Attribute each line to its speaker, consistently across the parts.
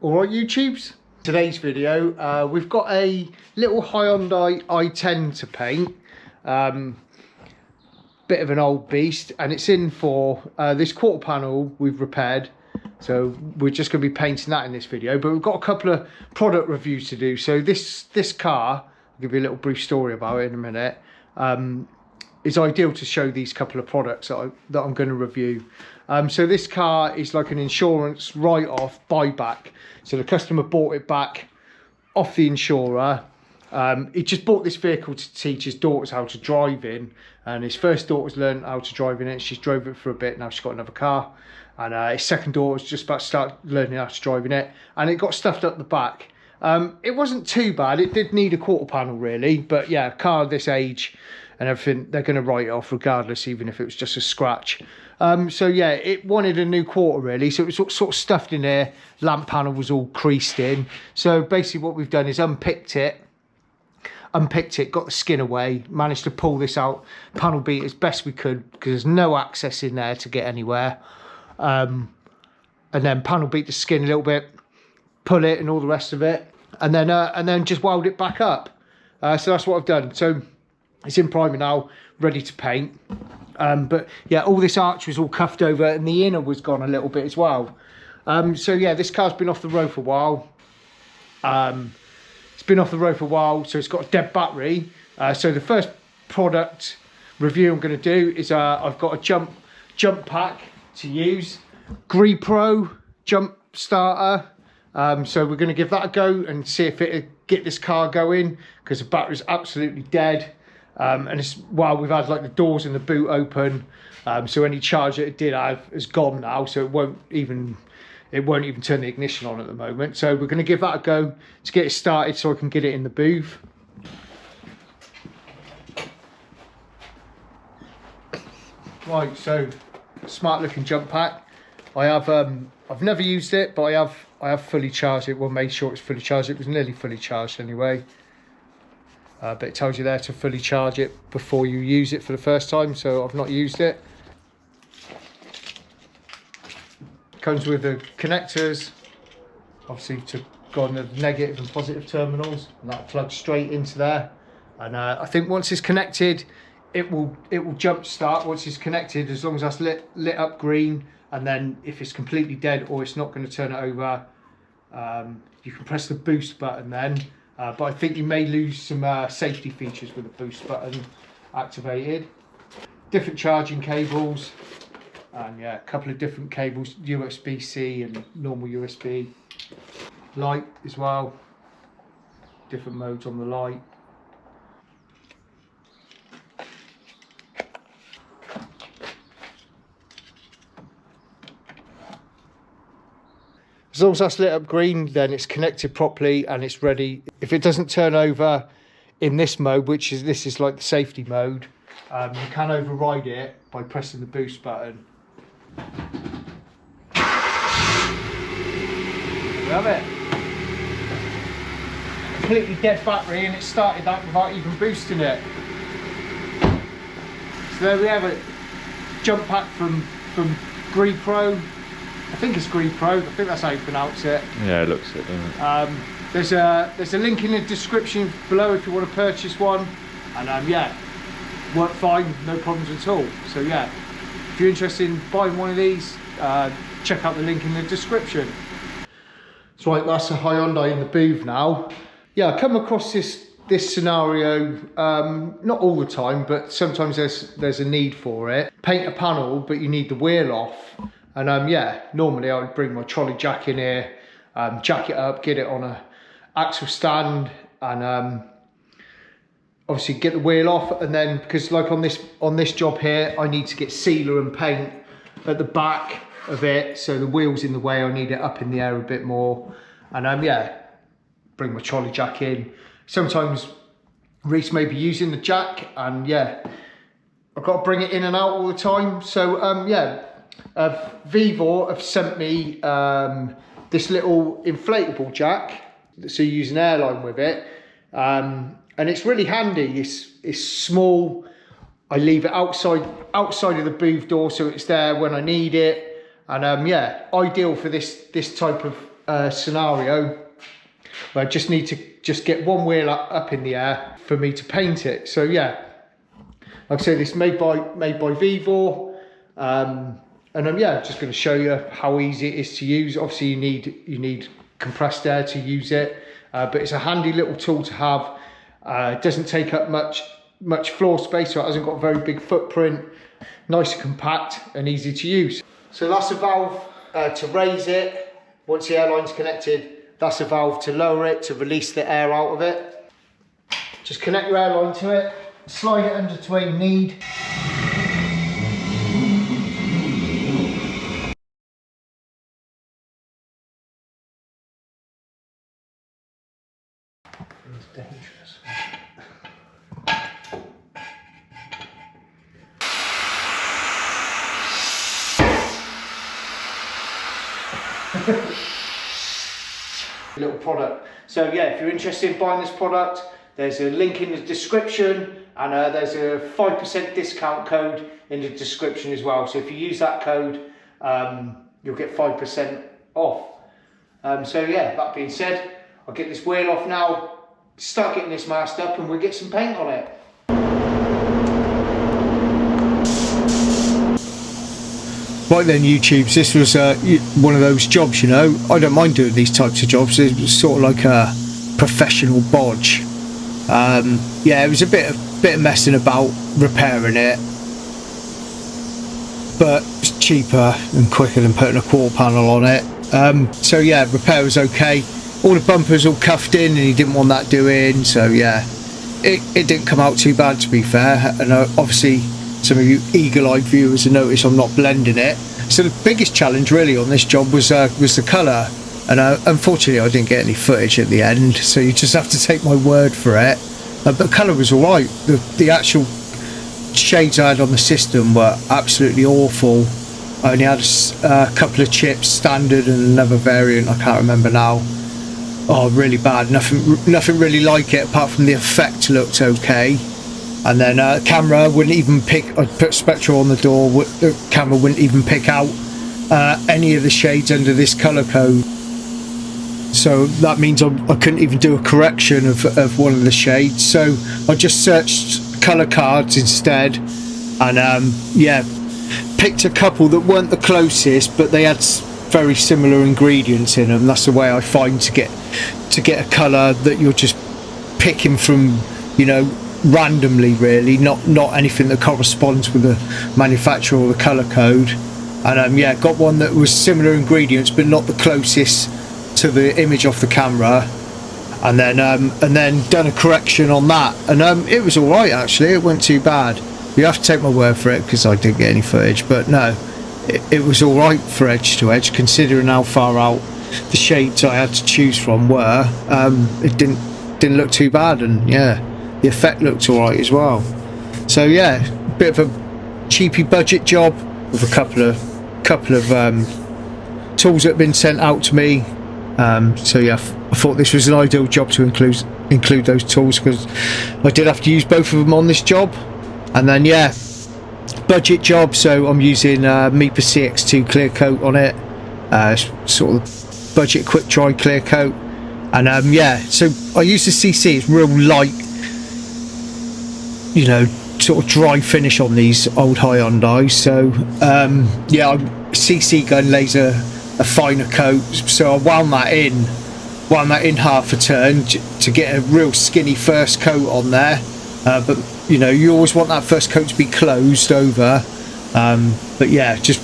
Speaker 1: Alright YouTubes, today's video we've got a little Hyundai i10 to paint, bit of an old beast, and it's in for this quarter panel we've repaired, so we're just going to be painting that in this video. But we've got a couple of product reviews to do. So this car, I'll give you a little brief story about it in a minute, is ideal to show these couple of products that I'm going to review. So this car is like an insurance write-off buyback. So the customer bought it back off the insurer. He just bought this vehicle to teach his daughters how to drive in, and his first daughter's learned how to drive in it. She's drove it for a bit, now she's got another car, and his second daughter's just about to start learning how to drive in it, and it got stuffed up the back. It wasn't too bad. It did need a quarter panel really, but yeah, a car this age and everything, they're going to write it off regardless, even if it was just a scratch. So yeah, it wanted a new quarter really, so it was sort of stuffed in there. Lamp panel was all creased in. So basically what we've done is unpicked it, got the skin away, managed to pull this out, panel beat as best we could because there's no access in there to get anywhere. And then panel beat the skin a little bit, pull it and all the rest of it, and then just weld it back up. So that's what I've done. So it's in primer now, ready to paint. But yeah, all this arch was all cuffed over and the inner was gone a little bit as well. So yeah, this car's been off the road for a while. It's been off the road for a while, so it's got a dead battery. So the first product review I'm going to do is I've got a jump pack to use, GREPRO jump starter. So we're going to give that a go and see if it'll get this car going, because the battery's absolutely dead. And it's, well, we've had like the doors in the boot open, so any charge that it did have is gone now, so it won't even turn the ignition on at the moment. So we're going to give that a go to get it started so I can get it in the booth. Right, so smart looking jump pack. I have I've never used it, but I have fully charged it. Well, made sure it's fully charged. It was nearly fully charged anyway. But it tells you there to fully charge it before you use it for the first time, so I've not used it. Comes with the connectors, obviously to go on the negative and positive terminals, and that plugs straight into there. And I think once it's connected, it will jump start once it's connected, as long as that's lit up green. And then if it's completely dead or it's not going to turn it over, you can press the boost button then. But I think you may lose some safety features with the boost button activated. Different charging cables, and yeah, a couple of different cables, USB-C and normal USB. Light as well, different modes on the light. As long as that's lit up green, then it's connected properly and it's ready. If it doesn't turn over in this mode, this is like the safety mode, you can override it by pressing the boost button. We have it. Completely dead battery, and it started that without even boosting it. So there we have it. Jump pack from GREPRO. I think it's GREPRO. I think that's how you pronounce it. Yeah, it looks it, doesn't it? There's a link in the description below if you want to purchase one. And yeah, work fine, no problems at all. So yeah, if you're interested in buying one of these, check out the link in the description. So right, that's a Hyundai in the booth now. Yeah, I come across this scenario, not all the time, but sometimes there's a need for it. Paint a panel, but you need the wheel off. And yeah, normally I would bring my trolley jack in here, jack it up, get it on a axle stand, and obviously get the wheel off. And then, because like on this job here, I need to get sealer and paint at the back of it, so the wheel's in the way, I need it up in the air a bit more. And yeah, bring my trolley jack in. Sometimes Reese may be using the jack, and yeah, I've got to bring it in and out all the time. So yeah, Vevor have sent me this little inflatable jack, so you use an airline with it, and it's really handy. It's small. I leave it outside of the booth door, so it's there when I need it. And yeah, ideal for this type of scenario where I just need to get one wheel up in the air for me to paint it. So yeah, like I say, this is made by Vevor, and yeah, just going to show you how easy it is to use. Obviously you need compressed air to use it, but it's a handy little tool to have. It doesn't take up much floor space, so it hasn't got a very big footprint. Nice and compact and easy to use. So that's a valve to raise it. Once the airline's connected, that's a valve to lower it, to release the air out of it. Just connect your airline to it, slide it under to where you need. It's dangerous. Little product. So yeah, if you're interested in buying this product, there's a link in the description, and there's a 5% discount code in the description as well. So if you use that code, you'll get 5% off. So yeah, that being said, I'll get this wheel off now, start getting this masked up, and we'll get some paint on it. Right then, YouTubes, this was one of those jobs, you know. I don't mind doing these types of jobs. It was sort of like a professional bodge. Yeah, it was a bit of messing about repairing it, but it's cheaper and quicker than putting a quarter panel on it. So yeah, repair was okay. All the bumpers all cuffed in, and he didn't want that doing. So yeah, it didn't come out too bad, to be fair. And obviously, some of you eagle-eyed viewers will notice I'm not blending it. So the biggest challenge really on this job was the colour, and unfortunately I didn't get any footage at the end, so you just have to take my word for it. But the colour was alright. The actual shades I had on the system were absolutely awful. I only had a couple of chips, standard and another variant, I can't remember now. Oh, really bad. Nothing really like it, apart from the effect looked okay. And then camera wouldn't even pick. I put Spectral on the door, the camera wouldn't even pick out any of the shades under this colour code. So that means I couldn't even do a correction of one of the shades. So I just searched colour cards instead, and yeah, picked a couple that weren't the closest, but they had very similar ingredients in them. That's the way I find to get a colour that you're just picking from, you know, randomly, really, not anything that corresponds with the manufacturer or the colour code. And yeah, got one that was similar ingredients but not the closest to the image off the camera, and then done a correction on that, and it was alright actually. It wasn't too bad. You have to take my word for it, because I didn't get any footage, but no, it was alright for edge to edge, considering how far out the shades I had to choose from were. It didn't look too bad, and yeah, the effect looked alright as well. So yeah, bit of a cheapy budget job with a couple of tools that have been sent out to me. So yeah, I thought this was an ideal job to include those tools, because I did have to use both of them on this job. And then yeah, budget job, so I'm using Mipa CX2 clear coat on it, sort of budget quick dry clear coat. And yeah, so I use the CC. It's real light, you know, sort of dry finish on these old Hyundais. So yeah, CC gun lays a finer coat, so I wound that in half a turn to get a real skinny first coat on there. But you know, you always want that first coat to be closed over. But yeah, just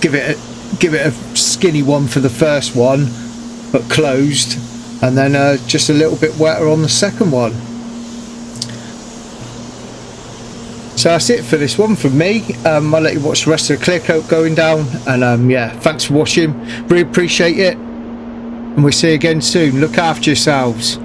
Speaker 1: give it a skinny one for the first one, but closed, and then just a little bit wetter on the second one. So that's it for this one from me. I'll let you watch the rest of the clear coat going down, and yeah, thanks for watching, really appreciate it, and we'll see you again soon. Look after yourselves.